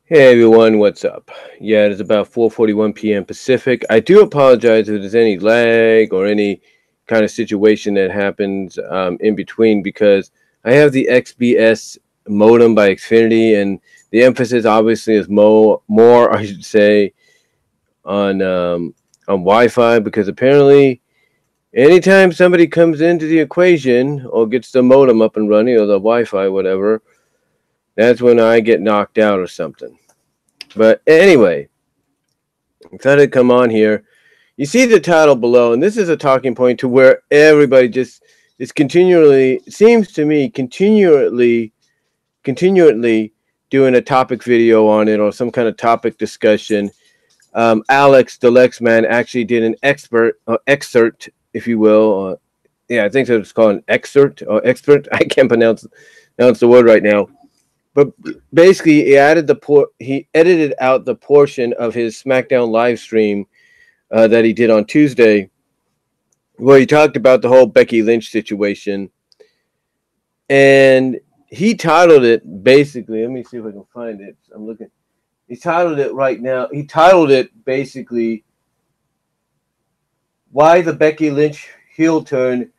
Hey everyone, what's up? Yeah, it is about 4:41 p.m. Pacific. I do apologize if there's any lag or any kind of situation that happens in between because I have the XBS modem by Xfinity, and the emphasis obviously is more I should say, on Wi-Fi because apparently anytime somebody comes into the equation or gets the modem up and running or the Wi-Fi, whatever, that's when I get knocked out or something. But anyway, I thought I'd come on here. You see the title below, and this is a talking point to where everybody just is continually, seems to me, continually doing a topic video on it or some kind of topic discussion. Dalyxman actually did an excerpt, if you will. Yeah, I think it's called an excerpt or expert. I can't pronounce the word right now. But basically, he edited out the portion of his SmackDown live stream that he did on Tuesday, where he talked about the whole Becky Lynch situation, and he titled it basically. Let me see if I can find it. I'm looking. He titled it right now. He titled it basically, "Why the Becky Lynch heel turn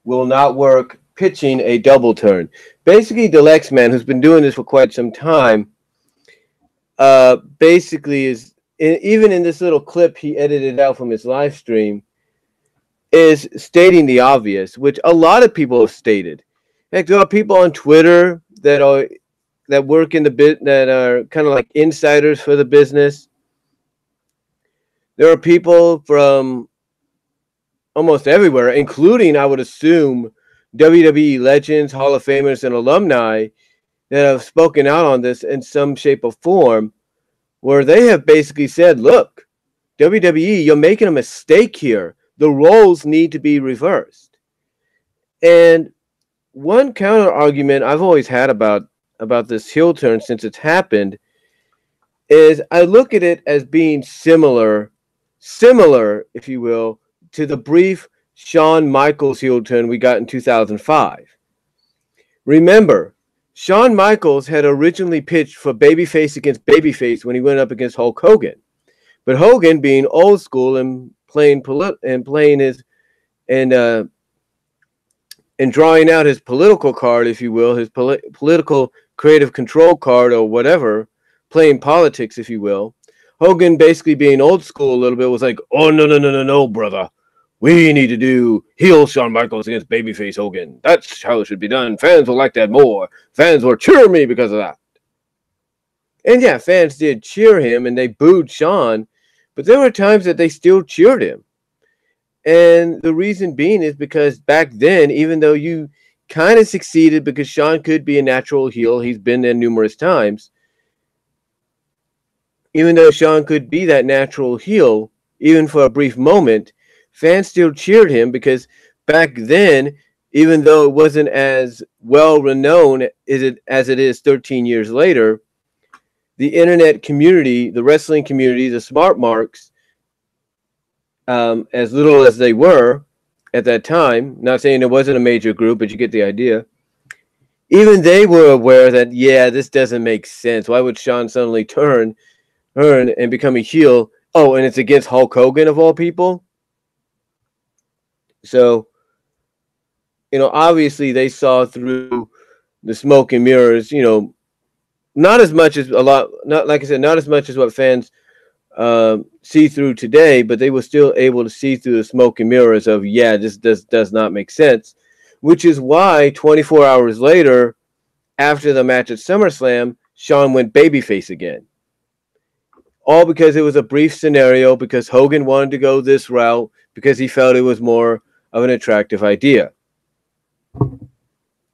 will not work. Pitching a double turn." Basically, Dalyxman, who's been doing this for quite some time, basically is even in this little clip he edited out from his live stream, is stating the obvious, which a lot of people have stated. Heck, there are people on Twitter that work in the bit that are kind of like insiders for the business. There are people from almost everywhere, including, I would assume, WWE Legends, Hall of Famers, and alumni that have spoken out on this in some shape or form, where they have basically said, look, WWE, you're making a mistake here. The roles need to be reversed. And one counter argument I've always had about this heel turn since it's happened is I look at it as being similar, if you will, to the brief Shawn Michaels heel turn we got in 2005. Remember, Shawn Michaels had originally pitched for babyface against babyface when he went up against Hulk Hogan. But Hogan, being old school and playing his and drawing out his political card, if you will, his political creative control card or whatever, playing politics, if you will. Hogan, basically being old school a little bit, was like, "Oh no, brother. We need to do heel Shawn Michaels against babyface Hogan. That's how it should be done. Fans will like that more. Fans will cheer me because of that." And yeah, fans did cheer him and they booed Shawn, but there were times that they still cheered him. And the reason being is because back then, even though you kind of succeeded because Shawn could be a natural heel, he's been there numerous times. Even though Shawn could be that natural heel, even for a brief moment, fans still cheered him because back then, even though it wasn't as well renowned as it is 13 years later, the internet community, the wrestling community, the smart marks, as little as they were at that time, not saying it wasn't a major group, but you get the idea, even they were aware that, yeah, this doesn't make sense. Why would Shawn suddenly turn and become a heel? Oh, and it's against Hulk Hogan of all people? So, obviously they saw through the smoke and mirrors, not as much as not as much as what fans see through today, but they were still able to see through the smoke and mirrors of, yeah, this does not make sense, which is why 24 hours later, after the match at SummerSlam, Shawn went babyface again. All because it was a brief scenario, because Hogan wanted to go this route, because he felt it was more of an attractive idea.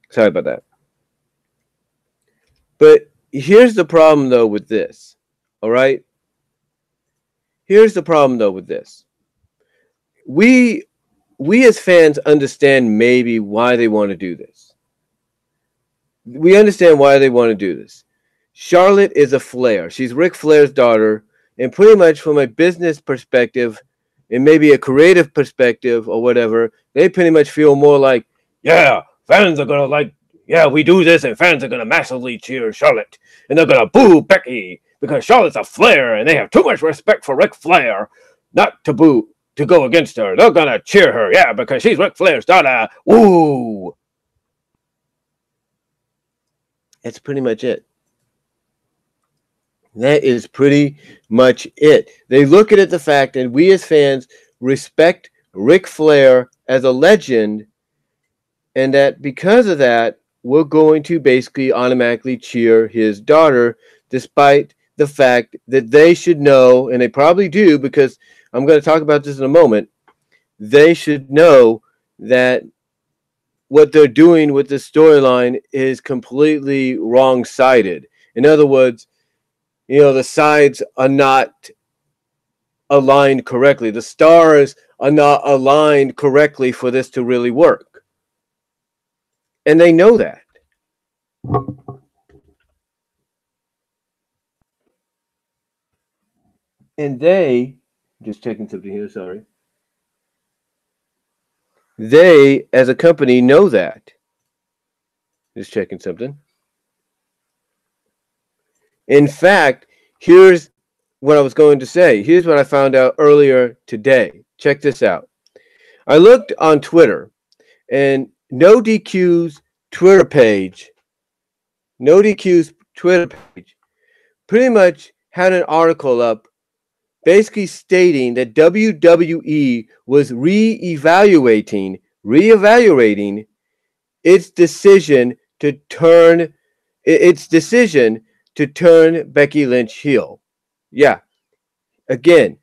Sorry about that. But here's the problem, though, with this. All right? Here's the problem, though, with this. We as fans understand maybe why they want to do this. We understand why they want to do this. Charlotte is a Flair. She's Ric Flair's daughter. And pretty much from a business perspective and maybe a creative perspective or whatever, they pretty much feel more like, yeah, fans are going to we do this and fans are going to massively cheer Charlotte. And they're going to boo Becky because Charlotte's a Flair and they have too much respect for Ric Flair not to go against her. They're gonna cheer her, yeah, because she's Ric Flair's daughter. Woo! That's pretty much it. That is pretty much it. They look at the fact that we as fans respect Ric Flair as a legend, and that because of that, we're going to basically automatically cheer his daughter, despite the fact that they should know, and they probably do, because I'm going to talk about this in a moment, they should know that what they're doing with the storyline is completely wrong-sided. In other words, the sides are not aligned correctly. The stars are not aligned correctly for this to really work. And they know that. And they, just checking something here, sorry. They, as a company, know that. Just checking something. In fact, here's what I was going to say. Here's what I found out earlier today. Check this out. I looked on Twitter, and No DQ's Twitter page, pretty much had an article up basically stating that WWE was reevaluating its decision to turn Becky Lynch heel. Yeah. Again,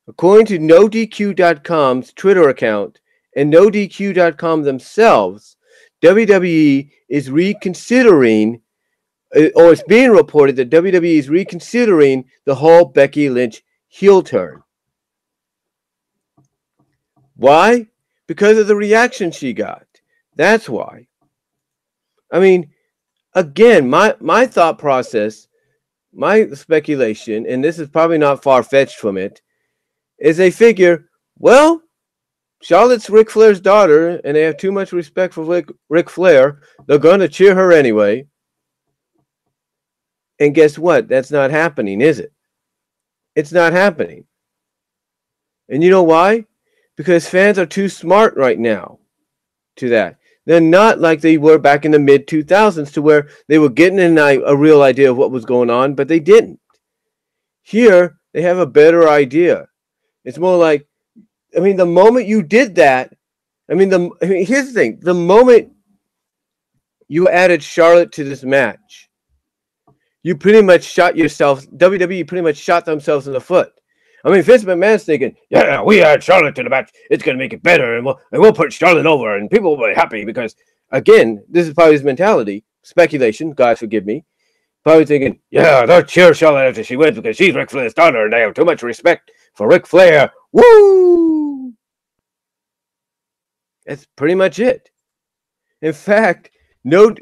according to NoDQ.com's Twitter account and NoDQ.com themselves, WWE is reconsidering, or it's being reported that WWE is reconsidering the whole Becky Lynch heel turn. Why? Because of the reaction she got. That's why. I mean, again, my thought process, my speculation, and this is probably not far-fetched from it, is they figure, well, Charlotte's Ric Flair's daughter, and they have too much respect for Ric Flair. They're going to cheer her anyway. And guess what? That's not happening, is it? It's not happening. And you know why? Because fans are too smart right now to that. They're not like they were back in the mid-2000s to where they were getting a real idea of what was going on, but they didn't. Here, they have a better idea. It's more like, the moment you did that, here's the thing. The moment you added Charlotte to this match, you pretty much shot yourself. WWE pretty much shot themselves in the foot. Vince McMahon's thinking, yeah, we add Charlotte to the match. It's going to make it better, and we'll put Charlotte over, and people will be happy because, again, this is probably his mentality. Speculation, God forgive me. Probably thinking, yeah, they'll cheer Charlotte after she wins because she's Ric Flair's daughter, and they have too much respect for Ric Flair. Woo! That's pretty much it. In fact,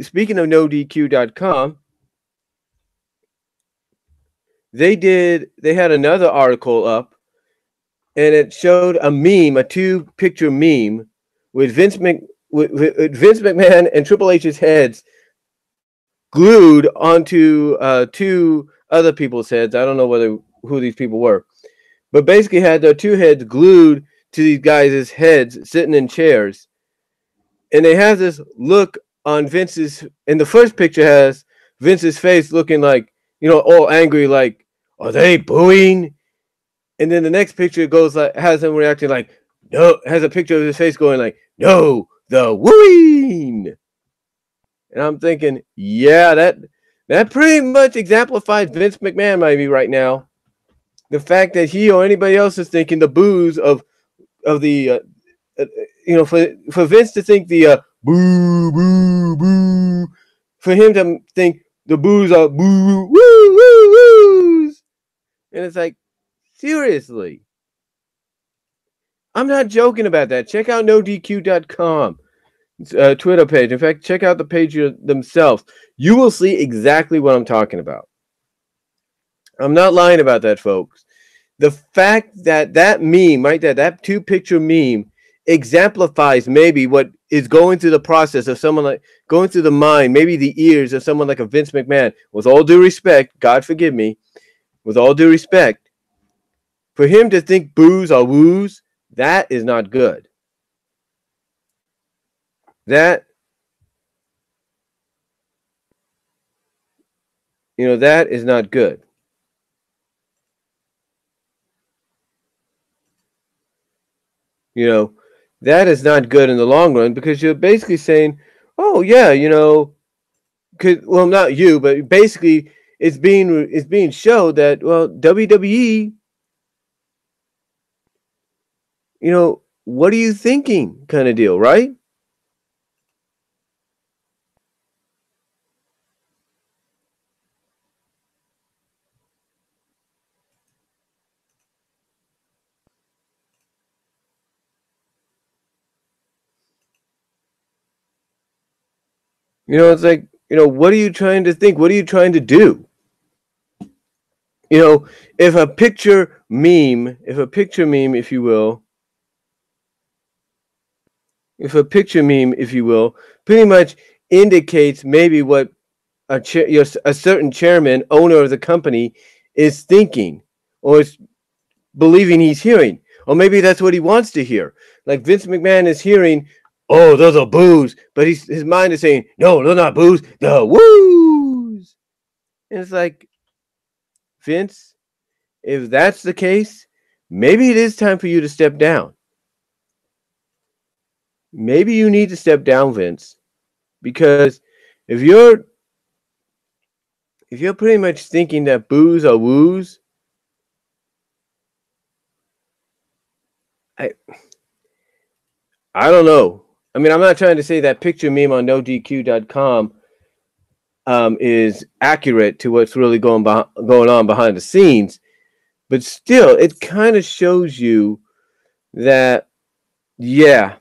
speaking of NoDQ.com, they had another article up, and it showed a meme, a 2-picture meme with Vince McMahon and Triple H's heads glued onto 2 other people's heads. I don't know who these people were, but basically had their 2 heads glued to these guys' heads sitting in chairs. And they have this look on Vince's, and the first picture has Vince's face looking like, all angry, like, are they booing? And then the next picture goes like, has him reacting like, no, has a picture of his face going like, no, the wooing. And I'm thinking, yeah, that pretty much exemplifies Vince McMahon maybe right now. The fact that he or anybody else is thinking the boos of the, for Vince to think the boo, boo, boo, for him to think the boos are boo, woo, woo, woos. And it's like, seriously. I'm not joking about that. Check out NoDQ.com Twitter page. In fact, check out the page themselves. You will see exactly what I'm talking about. I'm not lying about that, folks. The fact that meme, right there, that 2-picture meme exemplifies maybe what is going through the process of someone like going through the mind, maybe the ears of someone like a Vince McMahon. With all due respect, God forgive me, with all due respect, for him to think boos are woos, that is not good. That, that is not good. That is not good in the long run, because you're basically saying, oh yeah, well, not you, but basically it's being showed that, well, WWE, what are you thinking, kind of deal, right? It's like, what are you trying to think? What are you trying to do? If a picture meme, if you will, pretty much indicates maybe what a certain chairman, owner of the company, is thinking or is believing he's hearing, or maybe that's what he wants to hear. Like Vince McMahon is hearing, oh, those are boos, but his mind is saying, no, they're not boos, they're woos. And it's like, Vince, if that's the case, maybe it is time for you to step down. Maybe you need to step down, Vince, because if you're pretty much thinking that boos are woos, I don't know. I mean, I'm not trying to say that picture meme on NoDQ.com is accurate to what's really going on behind the scenes, but still, it kind of shows you that, yeah,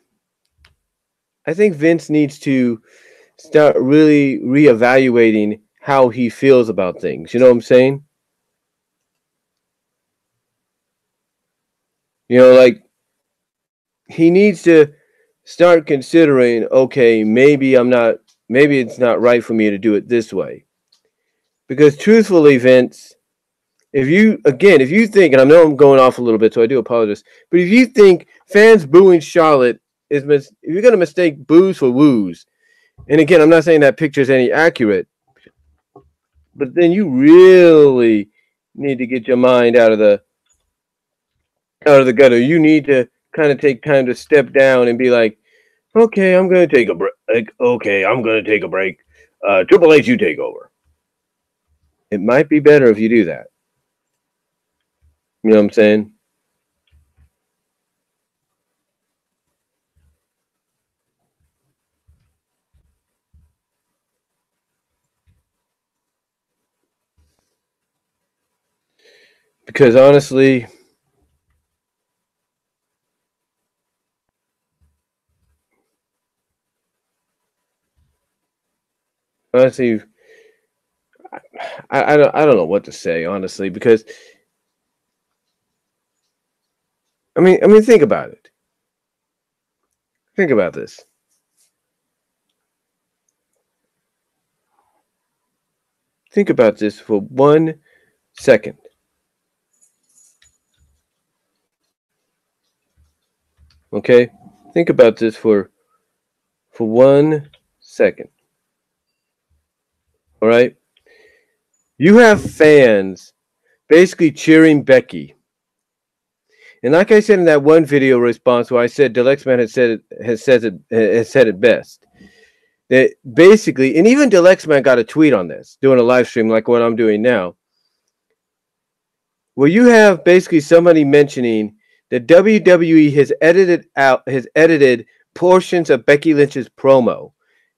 I think Vince needs to start really reevaluating how he feels about things. You know what I'm saying? Like, he needs to start considering, okay, maybe it's not right for me to do it this way. Because truthfully, Vince, if you think, and I know I'm going off a little bit, so I do apologize, but if you think fans booing Charlotte if you're going to mistake boos for woos, and again, I'm not saying that picture is any accurate, but then you really need to get your mind out of the gutter. You need to kind of take time to step down and be like, okay, I'm going to take a break. Triple H, you take over. It might be better if you do that. You know what I'm saying? Because honestly, I don't know what to say, honestly, because I mean, think about it. Think about this. Think about this for 1 second. Okay? Think about this for 1 second. All right? You have fans basically cheering Becky. And like I said in that one video response where I said Dalyxman has said it best. That basically, and even Dalyxman got a tweet on this, doing a live stream like what I'm doing now, where you have basically somebody mentioning that WWE has edited portions of Becky Lynch's promo.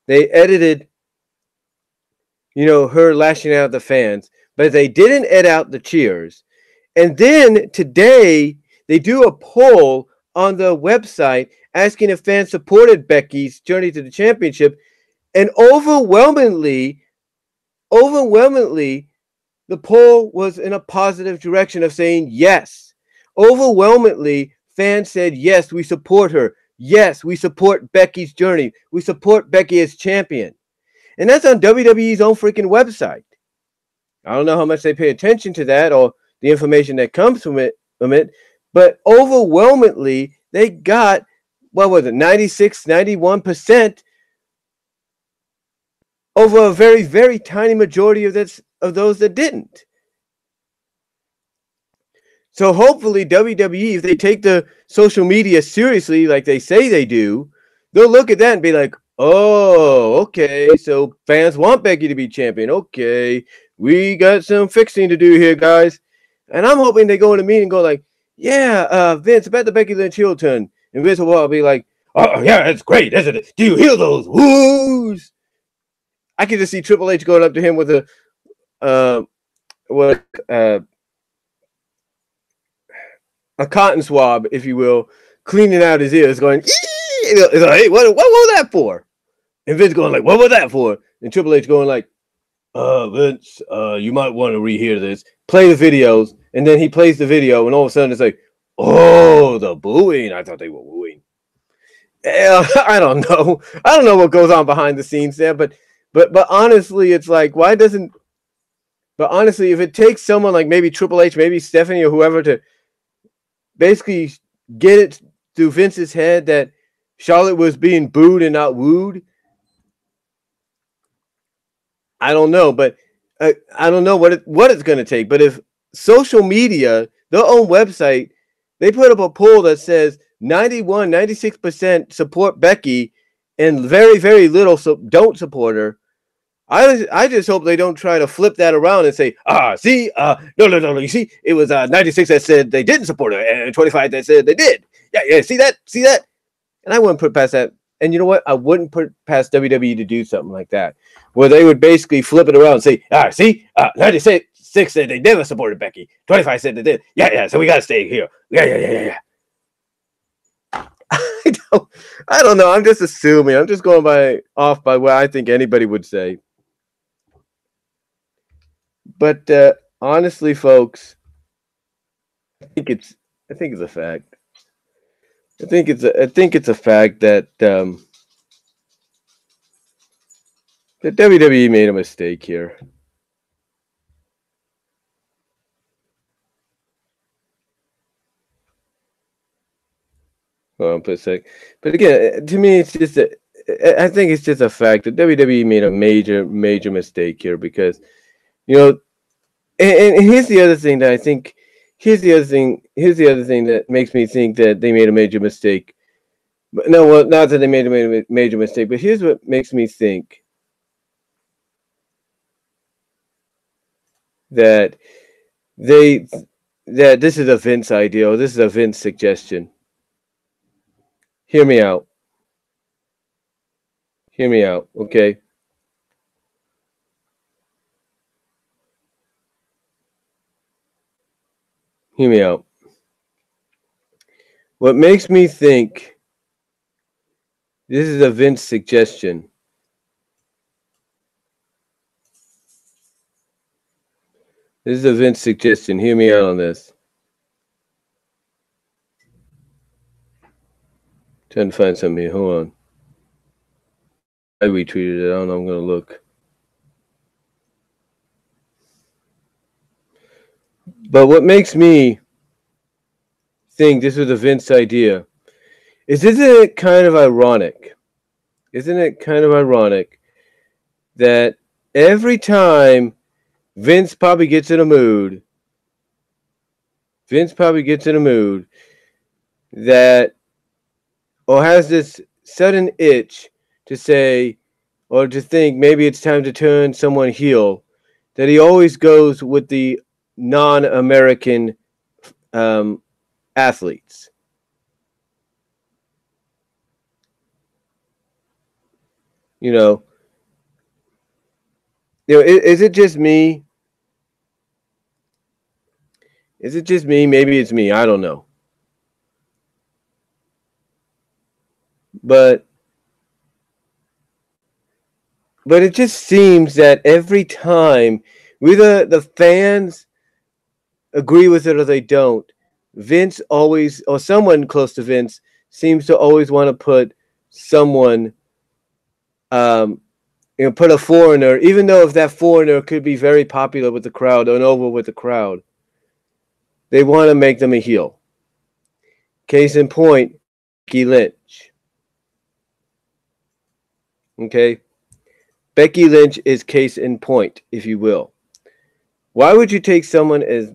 They edited, her lashing out at the fans, but they didn't edit out the cheers. And then today, they do a poll on the website asking if fans supported Becky's journey to the championship. And overwhelmingly, the poll was in a positive direction of saying yes. Overwhelmingly, fans said, yes, we support her. Yes, we support Becky's journey. We support Becky as champion. And that's on WWE's own freaking website. I don't know how much they pay attention to that or the information that comes from it, but overwhelmingly they got, what was it, 96, 91% over a very, very tiny majority of those that didn't. So hopefully WWE, if they take the social media seriously like they say they do, they'll look at that and be like, oh, okay, so fans want Becky to be champion. Okay, we got some fixing to do here, guys. And I'm hoping they go in a meeting and go like, yeah, Vince, about the Becky Lynch heel turn. And Vince will be like, oh, yeah, it's great, isn't it? Do you hear those woos? I can just see Triple H going up to him with a cotton swab, if you will, cleaning out his ears, going, it's like, hey, what was that for? And Vince going like, what was that for? And Triple H going like, Vince, you might want to rehear this. Play the videos, and then he plays the video, and all of a sudden it's like, oh, the booing. I thought they were wooing. I don't know. I don't know what goes on behind the scenes there, but honestly, it's like, why doesn't? But honestly, if it takes someone like maybe Triple H, maybe Stephanie or whoever to basically get it through Vince's head that Charlotte was being booed and not wooed, I don't know, but I don't know what it's going to take. But if social media, their own website, they put up a poll that says 91, 96% support Becky and very, very little don't support her, I just hope they don't try to flip that around and say, see, no, you see, it was 96 that said they didn't support her and 25 that said they did. Yeah, see that? And I wouldn't put past that. And you know what? I wouldn't put past WWE to do something like that, where they would basically flip it around and say, see, 96 said they never supported Becky. 25 said they did. Yeah, so we got to stay here. Yeah. I don't know. I'm just assuming. I'm just going off by what I think anybody would say. But honestly, folks, I think it's a fact. I think it's a fact that that WWE made a mistake here. Hold on for a sec. But again, to me, I think it's just a fact that WWE made a major, major mistake here because, you know, and here's the other thing that I think. Here's the other thing that makes me think that they made a major mistake. But no, well, not that they made a major mistake, but here's what makes me think that that this is a Vince idea or this is a Vince suggestion. Hear me out, okay? Hear me out. What makes me think this is a Vince suggestion This is a Vince suggestion. Hear me out on this. Trying to find something here. Hold on. I retweeted it. I don't know. I'm going to look. But what makes me think this was a Vince idea is, isn't it kind of ironic? Isn't it kind of ironic that every time Vince probably gets in a mood, that, or has this sudden itch to say, or to think maybe it's time to turn someone heel, that he always goes with the non-American athletes. You know, is it just me? Is it just me? Maybe it's me. I don't know. But it just seems that every time, whether the fans agree with it or they don't, Vince always, or someone close to Vince, seems to always want to put someone put a foreigner, even though if that foreigner could be very popular with the crowd and over with the crowd, they want to make them a heel. Case in point, Becky Lynch. Okay? Becky Lynch is case in point, if you will. Why would you take someone as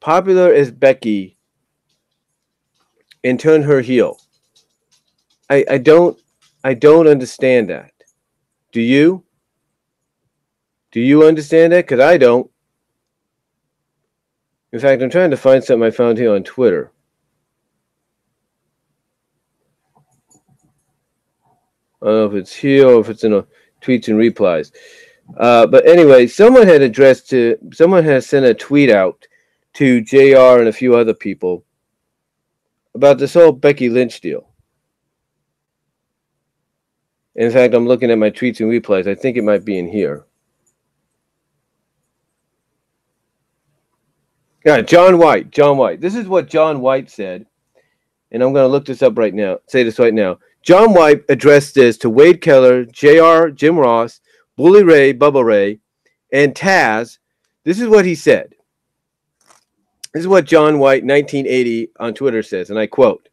popular as Becky and turn her heel? I don't understand that. Do you? Do you understand that? Because I don't. In fact, I'm trying to find something I found here on Twitter. I don't know if it's here or if it's in a tweets and replies. But anyway, someone has sent a tweet out to JR and a few other people about this whole Becky Lynch deal. In fact, I'm looking at my tweets and replies. I think it might be in here. Yeah, John White. This is what John White said. And I'm going to look this up right now. Say this right now. John White addressed this to Wade Keller, JR, Jim Ross, Bully Ray, Bubba Ray, and Taz. This is what he said. This is what John White, 1980, on Twitter says, and I quote,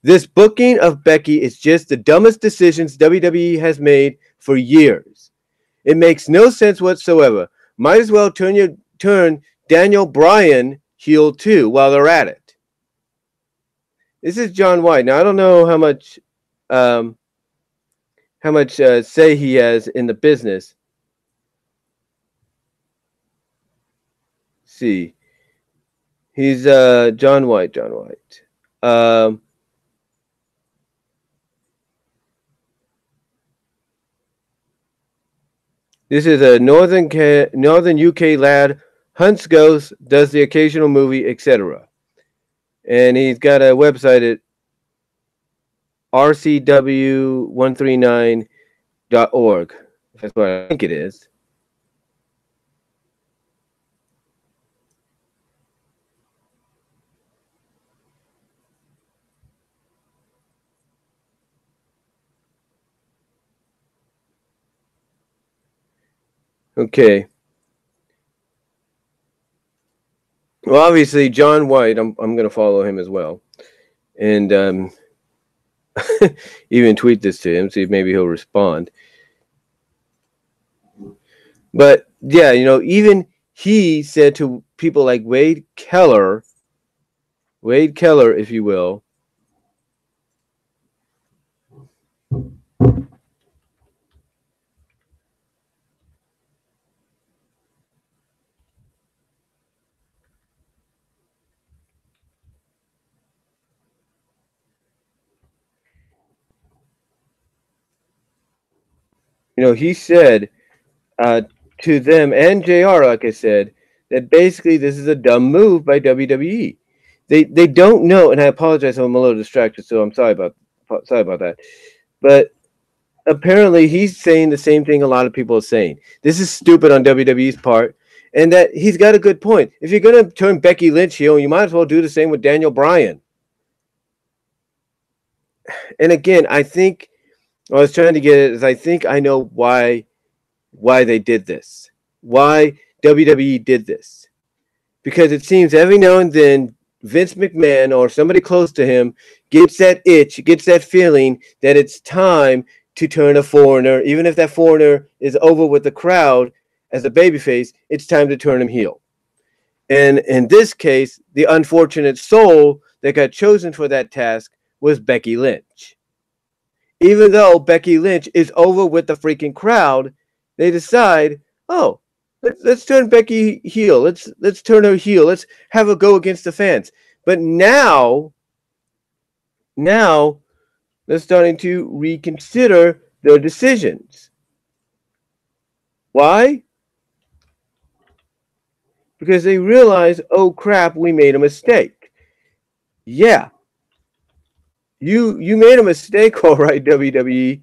"This booking of Becky is just the dumbest decisions WWE has made for years. It makes no sense whatsoever. Might as well turn Daniel Bryan heel too while they're at it." This is John White. Now I don't know how much say he has in the business. Let's see, he's John White. This is a northern UK lad, hunts ghosts, does the occasional movie, etc. And he's got a website at rcw139.org. That's what I think it is. Okay. Well, obviously, John White, I'm going to follow him as well. And even tweet this to him, see if maybe he'll respond. But, yeah, even he said to people like Wade Keller, if you will, he said to them and JR, like I said, that basically this is a dumb move by WWE. They don't know, and I apologize, I'm a little distracted, so I'm sorry about that. But apparently he's saying the same thing a lot of people are saying. This is stupid on WWE's part, and that he's got a good point. If you're going to turn Becky Lynch heel, you might as well do the same with Daniel Bryan. And again, I think what I was trying to get at is I think I know why they did this. Why WWE did this. Because it seems every now and then Vince McMahon or somebody close to him gets that itch, gets that feeling that it's time to turn a foreigner, even if that foreigner is over with the crowd as a babyface, it's time to turn him heel. And in this case, the unfortunate soul that got chosen for that task was Becky Lynch. Even though Becky Lynch is over with the freaking crowd, they decide, oh, let's turn Becky heel. Let's turn her heel. Let's have her go against the fans. But now they're starting to reconsider their decisions. Why? Because they realize, oh crap, we made a mistake. Yeah. You made a mistake, all right, WWE.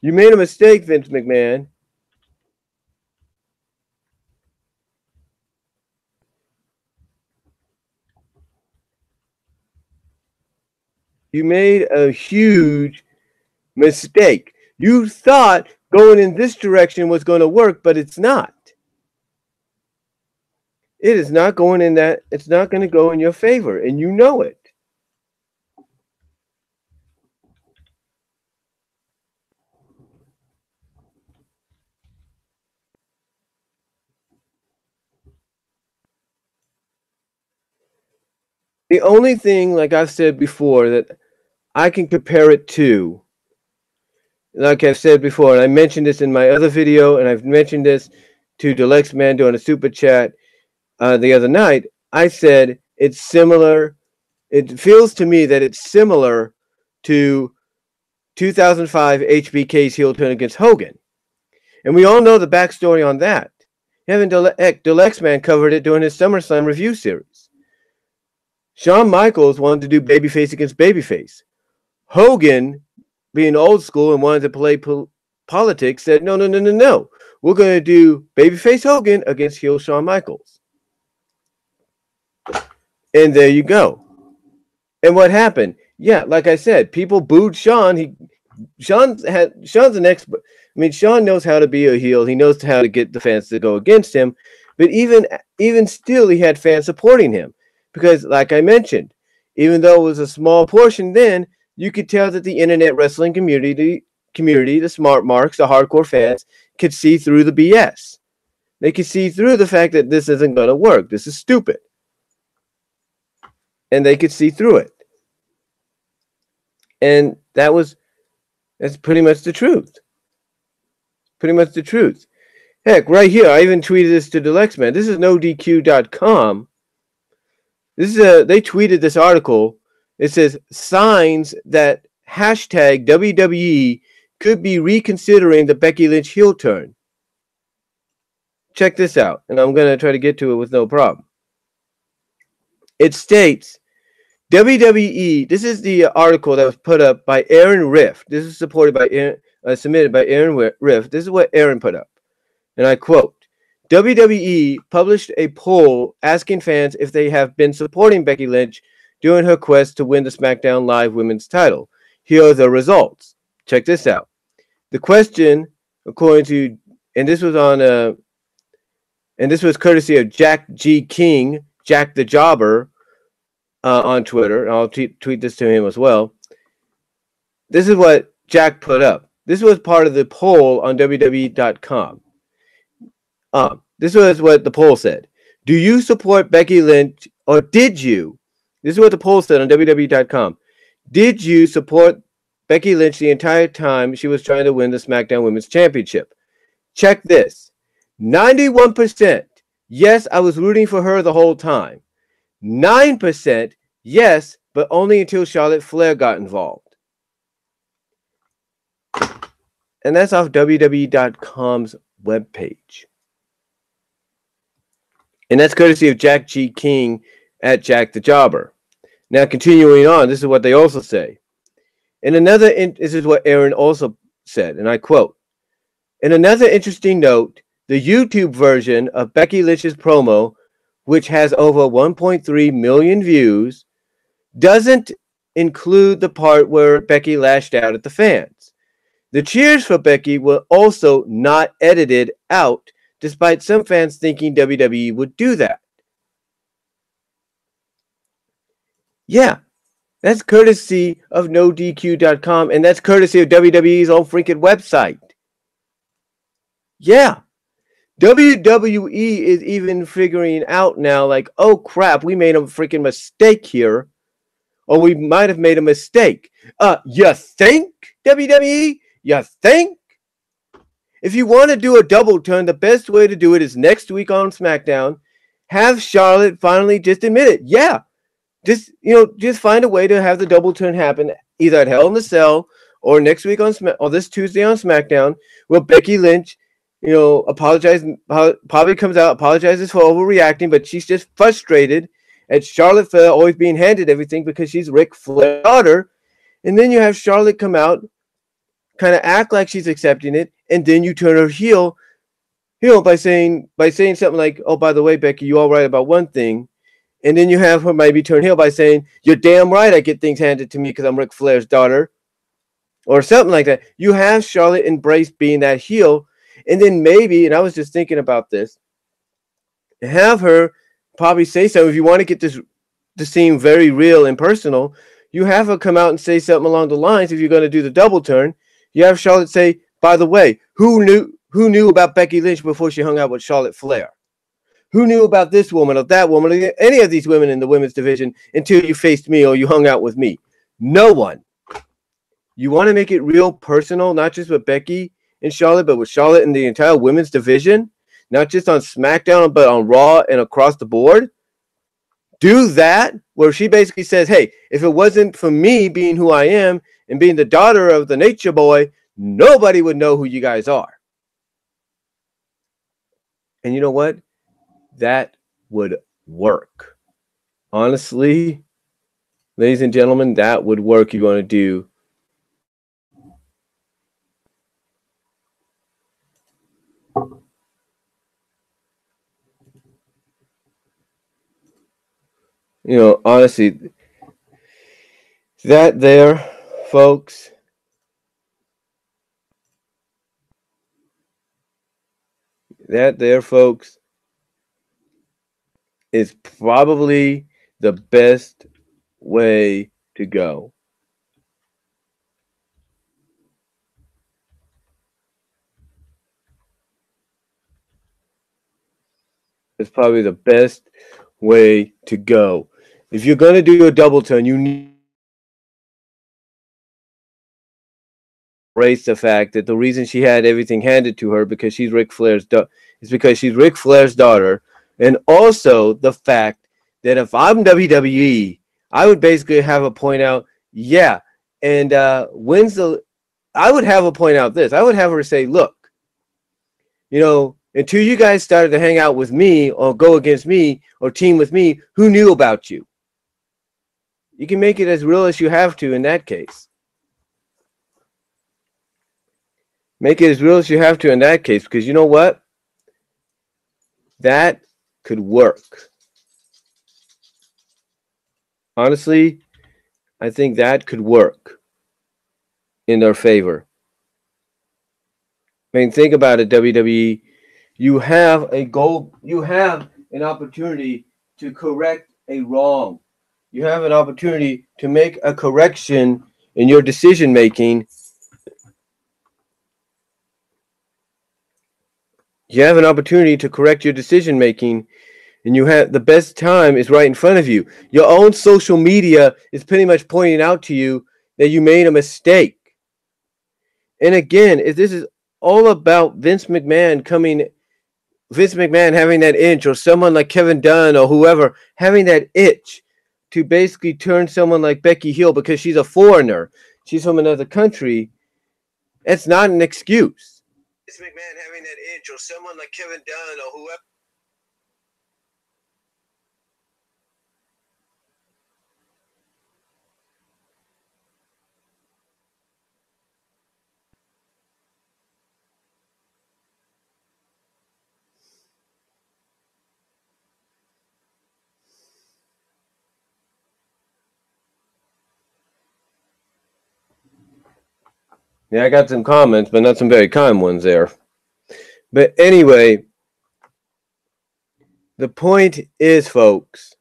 You made a mistake, Vince McMahon. You made a huge mistake. You thought going in this direction was going to work, but it's not. It is not going in that. It's not going to go in your favor, and you know it. The only thing, like I've said before, that I can compare it to, like I've said before, and I mentioned this in my other video, and I've mentioned this to Dalyxman doing a super chat the other night. I said it's similar. It feels to me that it's similar to 2005 HBK's heel turn against Hogan. And we all know the backstory on that. Even Dalyxman covered it during his SummerSlam review series. Shawn Michaels wanted to do babyface against babyface. Hogan, being old school and wanted to play politics, said, no. We're going to do babyface Hogan against heel Shawn Michaels. And there you go. And what happened? Yeah, like I said, people booed Shawn. Shawn's an expert. I mean, Shawn knows how to be a heel. He knows how to get the fans to go against him. But even still, he had fans supporting him. Because, like I mentioned, even though it was a small portion then, you could tell that the internet wrestling community, the smart marks, the hardcore fans, could see through the BS. They could see through the fact that this isn't going to work. This is stupid. And they could see through it. And that's pretty much the truth. Pretty much the truth. Heck, right here, I even tweeted this to Dalyxman. This is NoDQ.com. They tweeted this article. It says, signs that hashtag WWE could be reconsidering the Becky Lynch heel turn. Check this out, and I'm going to try to get to it with no problem. It states, WWE, this is the article that was put up by Aaron Riff. This is submitted by Aaron Riff. This is what Aaron put up. And I quote, WWE published a poll asking fans if they have been supporting Becky Lynch during her quest to win the SmackDown Live Women's title. Here are the results. Check this out. The question, according to, and this was courtesy of Jack G. King, Jack the Jobber, on Twitter. And I'll tweet this to him as well. This is what Jack put up. This was part of the poll on WWE.com. This was what the poll said. Do you support Becky Lynch, or did you? This is what the poll said on WWE.com. Did you support Becky Lynch the entire time she was trying to win the SmackDown Women's Championship? Check this. 91%. Yes, I was rooting for her the whole time. 9%. Yes, but only until Charlotte Flair got involved. And that's off WWE.com's webpage. And that's courtesy of Jack G. King at Jack the Jobber. Now, continuing on, this is what they also say. This is what Aaron also said, and I quote, in another interesting note, the YouTube version of Becky Lynch's promo, which has over 1.3 million views, doesn't include the part where Becky lashed out at the fans. The cheers for Becky were also not edited out, despite some fans thinking WWE would do that. Yeah, that's courtesy of NoDQ.com, and that's courtesy of WWE's own freaking website. Yeah, WWE is even figuring out now, like, oh crap, we made a freaking mistake here, or we might have made a mistake. You think, WWE? You think? If you want to do a double turn, the best way to do it is next week on SmackDown. Have Charlotte finally just admit it. Yeah. Just find a way to have the double turn happen either at Hell in the Cell or next week on or this Tuesday on SmackDown, where Becky Lynch, probably comes out, apologizes for overreacting, but she's just frustrated at Charlotte Flair always being handed everything because she's Ric Flair's daughter. And then you have Charlotte come out, kind of act like she's accepting it, and then you turn her heel, by saying something like, oh, by the way, Becky, you all right about one thing. And then you have her maybe turn heel by saying, you're damn right I get things handed to me because I'm Ric Flair's daughter. or something like that. You have Charlotte embrace being that heel, and then maybe, and I was just thinking about this, have her probably say something. If you want to get this to seem very real and personal, you have her come out and say something along the lines. If you're going to do the double turn, you have Charlotte say, by the way, who knew about Becky Lynch before she hung out with Charlotte Flair? Who knew about this woman or that woman or any of these women in the women's division until you faced me or you hung out with me? No one. You want to make it real personal, not just with Becky and Charlotte, but with Charlotte and the entire women's division, not just on SmackDown, but on Raw and across the board. Do that, where she basically says, hey, if it wasn't for me being who I am and being the daughter of the Nature Boy, nobody would know who you guys are. And you know what? That would work. Honestly, ladies and gentlemen, that would work. You want to do honestly, that there, folks, is probably the best way to go. It's probably the best way to go. If you're going to do a double turn, you need to embrace the fact that the reason she had everything handed to her because she's Ric Flair's is because she's Ric Flair's daughter, and also the fact that if I'm WWE, I would basically have her point out, yeah, and I would have her point out this. I would have her say, look, until you guys started to hang out with me or go against me or team with me, who knew about you? You can make it as real as you have to in that case. Make it as real as you have to in that case, because you know what? That could work. Honestly, I think that could work in their favor. I mean, think about it, WWE. You have a goal. You have an opportunity to correct a wrong. You have an opportunity to make a correction in your decision making. You have an opportunity to correct your decision making, and you have the best time is right in front of you. Your own social media is pretty much pointing out to you that you made a mistake. And again, if this is all about Vince McMahon having that itch, or someone like Kevin Dunn or whoever having that itch to basically turn someone like Becky heel because she's a foreigner, she's from another country, that's not an excuse. Vince McMahon having that itch, or someone like Kevin Dunn or whoever. Yeah, I got some comments, but not some very kind ones there. But anyway, the point is, folks,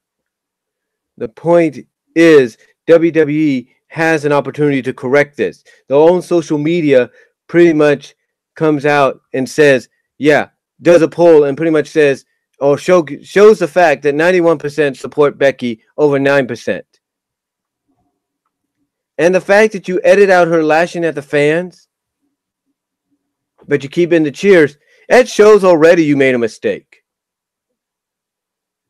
the point is WWE has an opportunity to correct this. Their own social media pretty much comes out and says, yeah, does a poll and pretty much says, or shows the fact that 91% support Becky over 9%. And the fact that you edit out her lashing at the fans, but you keep in the cheers, that shows already you made a mistake.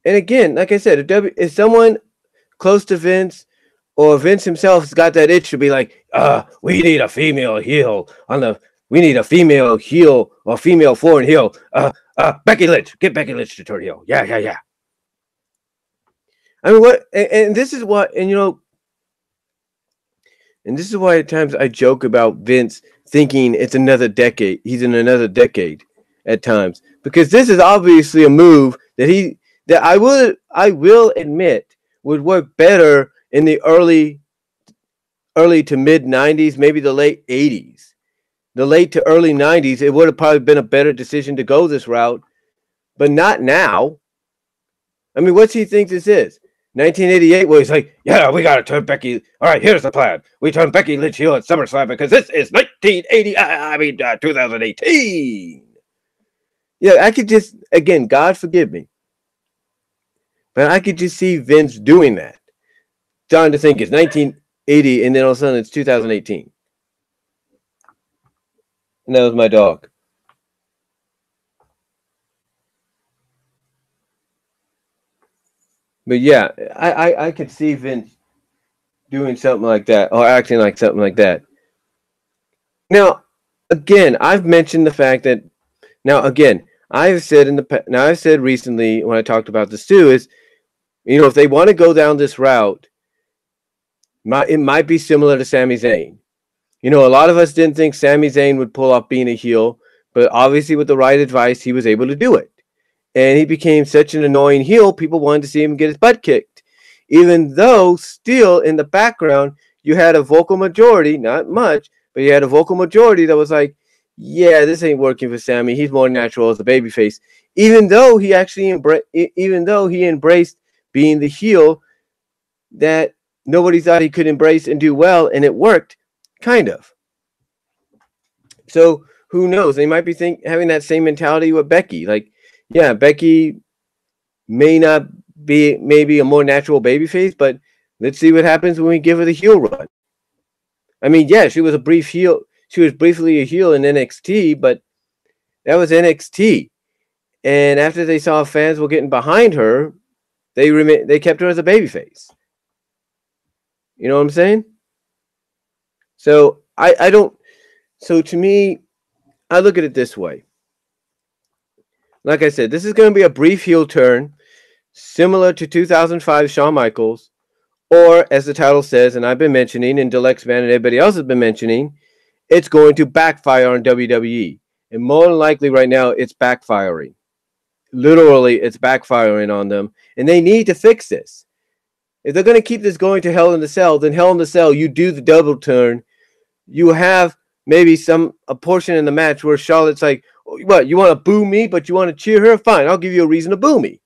And again, like I said, if someone close to Vince or Vince himself has got that itch to be like, we need a female heel we need a female heel or female foreign heel. Becky Lynch, get Becky Lynch to turn heel. Yeah. I mean, what, and this is what, and this is why at times I joke about Vince thinking it's another decade. He's in another decade at times, because this is obviously a move that I will admit would work better in the early early to mid 90s, maybe the late 80s, the late to early 90s, it would have probably been a better decision to go this route, but not now. I mean, what's he think this is? 1988, where he's like, yeah, we got to turn Becky. All right, here's the plan. We turn Becky Lynch heel at SummerSlam because this is 2018. Yeah, I could just, again, God forgive me, but I could just see Vince doing that. Trying to think it's 1980, and then all of a sudden it's 2018. And that was my dog. But yeah, I could see Vince doing something like that or acting like something like that. Now, again, I've mentioned the fact that I've said recently when I talked about this too is, if they want to go down this route, it might be similar to Sami Zayn. A lot of us didn't think Sami Zayn would pull off being a heel, but obviously with the right advice, he was able to do it. And he became such an annoying heel, people wanted to see him get his butt kicked. Even though still in the background, you had a vocal majority, not much, but you had a vocal majority that was like, yeah, this ain't working for Sami. He's more natural as a babyface. Even though he embraced being the heel that nobody thought he could embrace and do well, and it worked, kind of. So who knows? They might be having that same mentality with Becky. Like, yeah, Becky may not be maybe a more natural babyface, but let's see what happens when we give her the heel run. I mean, yeah, she was briefly a heel in NXT, but that was NXT. And after they saw fans were getting behind her, they kept her as a babyface. You know what I'm saying? So So to me, I look at it this way. Like I said, this is going to be a brief heel turn, similar to 2005 Shawn Michaels, or as the title says, and I've been mentioning, and Dalyxman and everybody else has been mentioning, it's going to backfire on WWE. And more than likely right now, it's backfiring. Literally, it's backfiring on them. And they need to fix this. If they're going to keep this going to Hell in the Cell, then Hell in the Cell, you do the double turn. You have maybe a portion in the match where Charlotte's like, what, you want to boo me, but you want to cheer her? Fine, I'll give you a reason to boo me.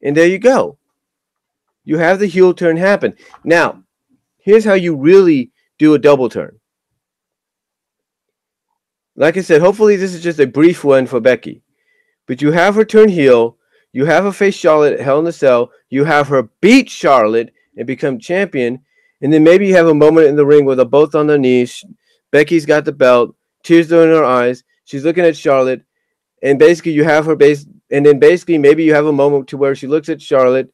And there you go. You have the heel turn happen. Now, here's how you really do a double turn. Like I said, hopefully this is just a brief one for Becky. But you have her turn heel. You have her face Charlotte at Hell in the Cell. You have her beat Charlotte and become champion. And then maybe you have a moment in the ring where they're both on their knees. Becky's got the belt. Tears are in her eyes. She's looking at Charlotte. And basically you have her and then basically maybe you have a moment to where she looks at Charlotte,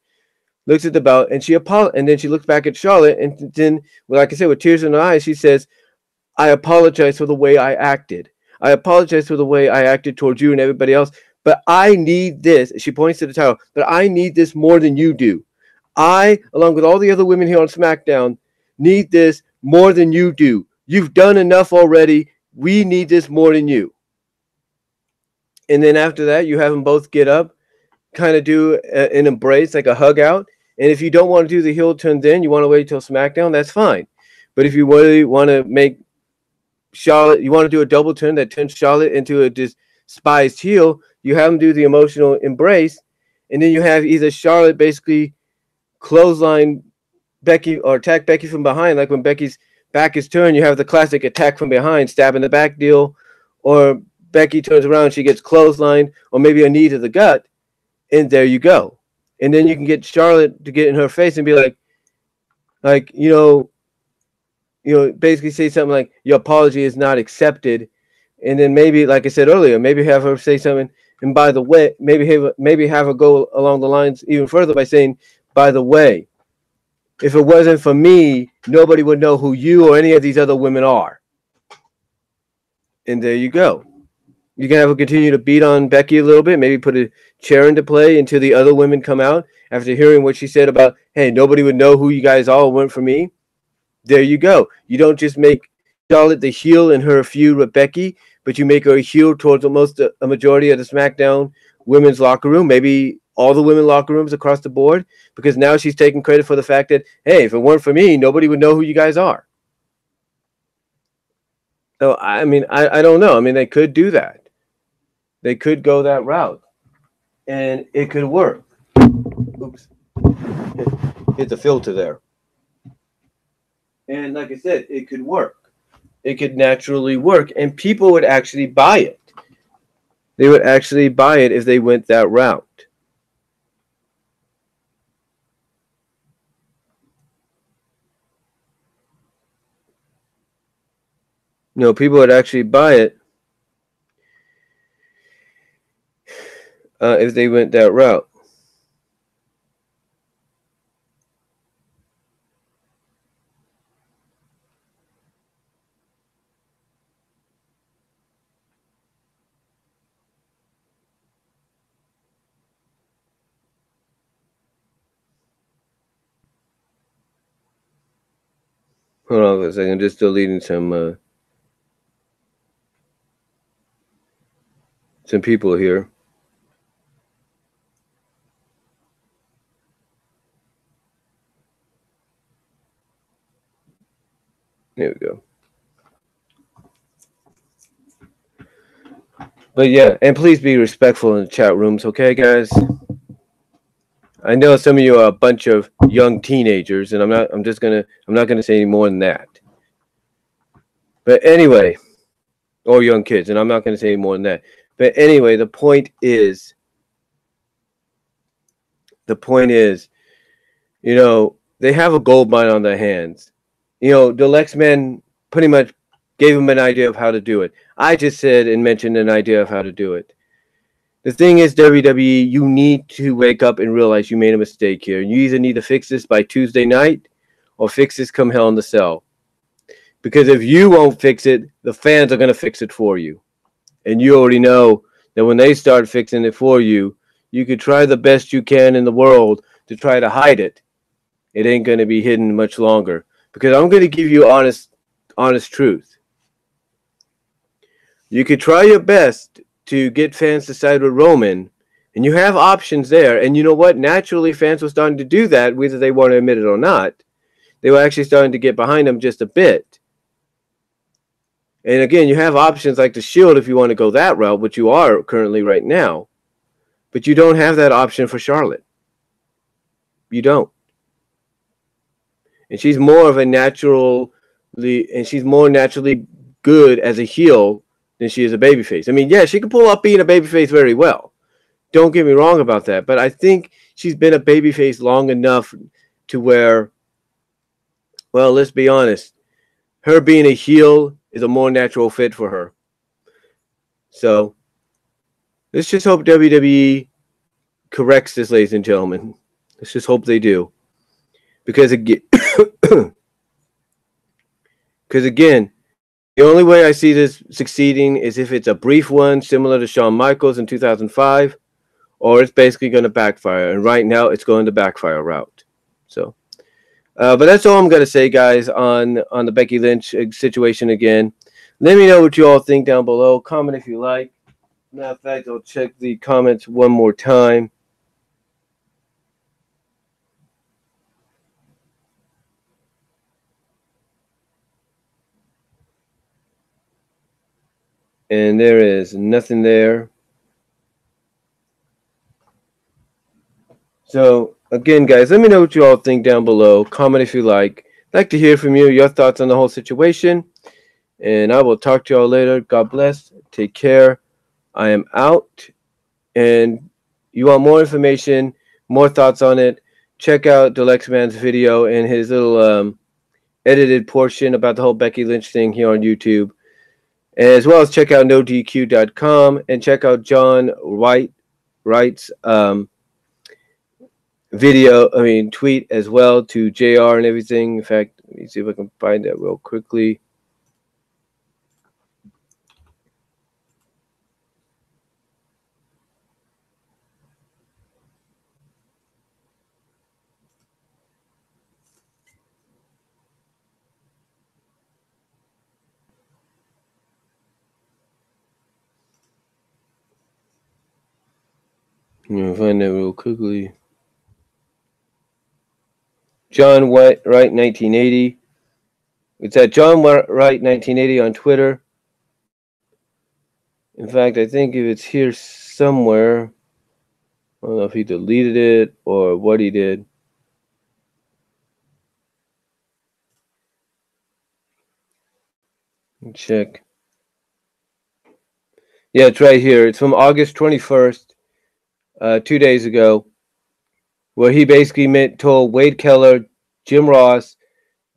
looks at the belt, and and then she looks back at Charlotte, and then, like I said, with tears in her eyes, she says, I apologize for the way I acted. I apologize for the way I acted towards you and everybody else, but I need this. She points to the title, but I need this more than you do. I, along with all the other women here on SmackDown, need this more than you do. You've done enough already. We need this more than you. And then after that, you have them both get up, kind of do an embrace, like a hug out. And if you don't want to do the heel turn then, you want to wait till SmackDown, that's fine. But if you really want to make Charlotte, you want to do a double turn that turns Charlotte into a despised heel, you have them do the emotional embrace. And then you have either Charlotte basically clothesline Becky or attack Becky from behind, like when Becky's back is turned, you have the classic attack from behind, stab in the back deal, or Becky turns around, she gets clotheslined, or maybe a knee to the gut, and there you go. And then you can get Charlotte to get in her face and be like, basically say something like, your apology is not accepted. And then maybe, like I said earlier, maybe have her say something, and by the way, maybe have her go along the lines even further by saying, by the way, if it wasn't for me, nobody would know who you or any of these other women are. And there you go. You can have her continue to beat on Becky a little bit, maybe put a chair into play until the other women come out after hearing what she said about, hey, nobody would know who you guys all weren't for me. There you go. You don't just make Charlotte the heel in her feud with Becky, but you make her a heel towards almost a majority of the SmackDown women's locker room, maybe all the women locker rooms across the board, because now she's taking credit for the fact that, hey, if it weren't for me, nobody would know who you guys are. So, I mean, I don't know. I mean, they could do that. They could go that route, and it could work. Oops. Hit the filter there. And like I said, it could work. It could naturally work, and people would actually buy it. They would actually buy it if they went that route. People would actually buy it if they went that route. Hold on for a second, just deleting some people here. There we go. But yeah, and please be respectful in the chat rooms, okay, guys? I know some of you are a bunch of young teenagers, and I'm not gonna say any more than that. But anyway, or young kids, and I'm not gonna say any more than that. But anyway, the point is, they have a gold mine on their hands. Dalyxman pretty much gave them an idea of how to do it. I just said and mentioned an idea of how to do it. The thing is, WWE, you need to wake up and realize you made a mistake here. You either need to fix this by Tuesday night or fix this come Hell in the Cell. Because if you won't fix it, the fans are going to fix it for you. And you already know that when they start fixing it for you, you could try the best you can in the world to try to hide it. It ain't going to be hidden much longer. Because I'm going to give you honest truth. You could try your best to get fans to side with Roman, and you have options there. And you know what? Naturally, fans were starting to do that, whether they want to admit it or not. They were actually starting to get behind him just a bit. And again, you have options like the Shield if you want to go that route, which you are currently right now. But you don't have that option for Charlotte. You don't. And she's more naturally good as a heel than she is a babyface. I mean, yeah, she can pull off being a babyface very well. Don't get me wrong about that. But I think she's been a babyface long enough to where, well, let's be honest, her being a heel is a more natural fit for her. So let's just hope WWE corrects this, ladies and gentlemen. Let's just hope they do. Because again, the only way I see this succeeding is if it's a brief one, similar to Shawn Michaels in 2005, or it's basically going to backfire. And right now, it's going to backfire route. So, but that's all I'm going to say, guys, on the Becky Lynch situation again. Let me know what you all think down below. Comment if you like. Matter of fact, I'll check the comments one more time. And there is nothing there. So, again, guys, let me know what you all think down below. Comment if you like. I'd like to hear from you, your thoughts on the whole situation. And I will talk to you all later. God bless. Take care. I am out. And you want more information, more thoughts on it, check out Dalyxman's video and his little edited portion about the whole Becky Lynch thing here on YouTube. As well as check out NoDQ.com and check out John Wright's tweet as well to JR and everything. In fact, let me see if I can find that real quickly. I'm gonna find that real quickly. John Wright, 1980. It's at John Wright 1980 on Twitter. In fact, I think if it's here somewhere, I don't know if he deleted it or what he did. Check. Yeah, it's right here. It's from August 21st, 2 days ago, where he basically told Wade Keller, Jim Ross,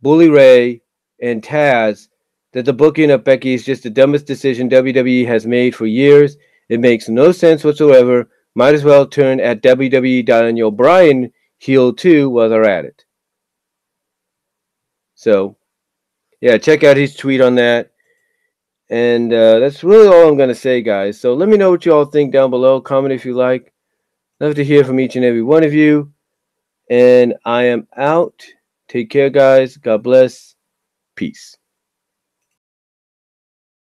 Bully Ray, and Taz that the booking of Becky is just the dumbest decision WWE has made for years. It makes no sense whatsoever. Might as well turn at WWE Daniel Bryan heel too while they're at it. So, yeah, check out his tweet on that. And that's really all I'm going to say, guys. So let me know what you all think down below. Comment if you like. Love to hear from each and every one of you. And I am out. Take care, guys. God bless. Peace.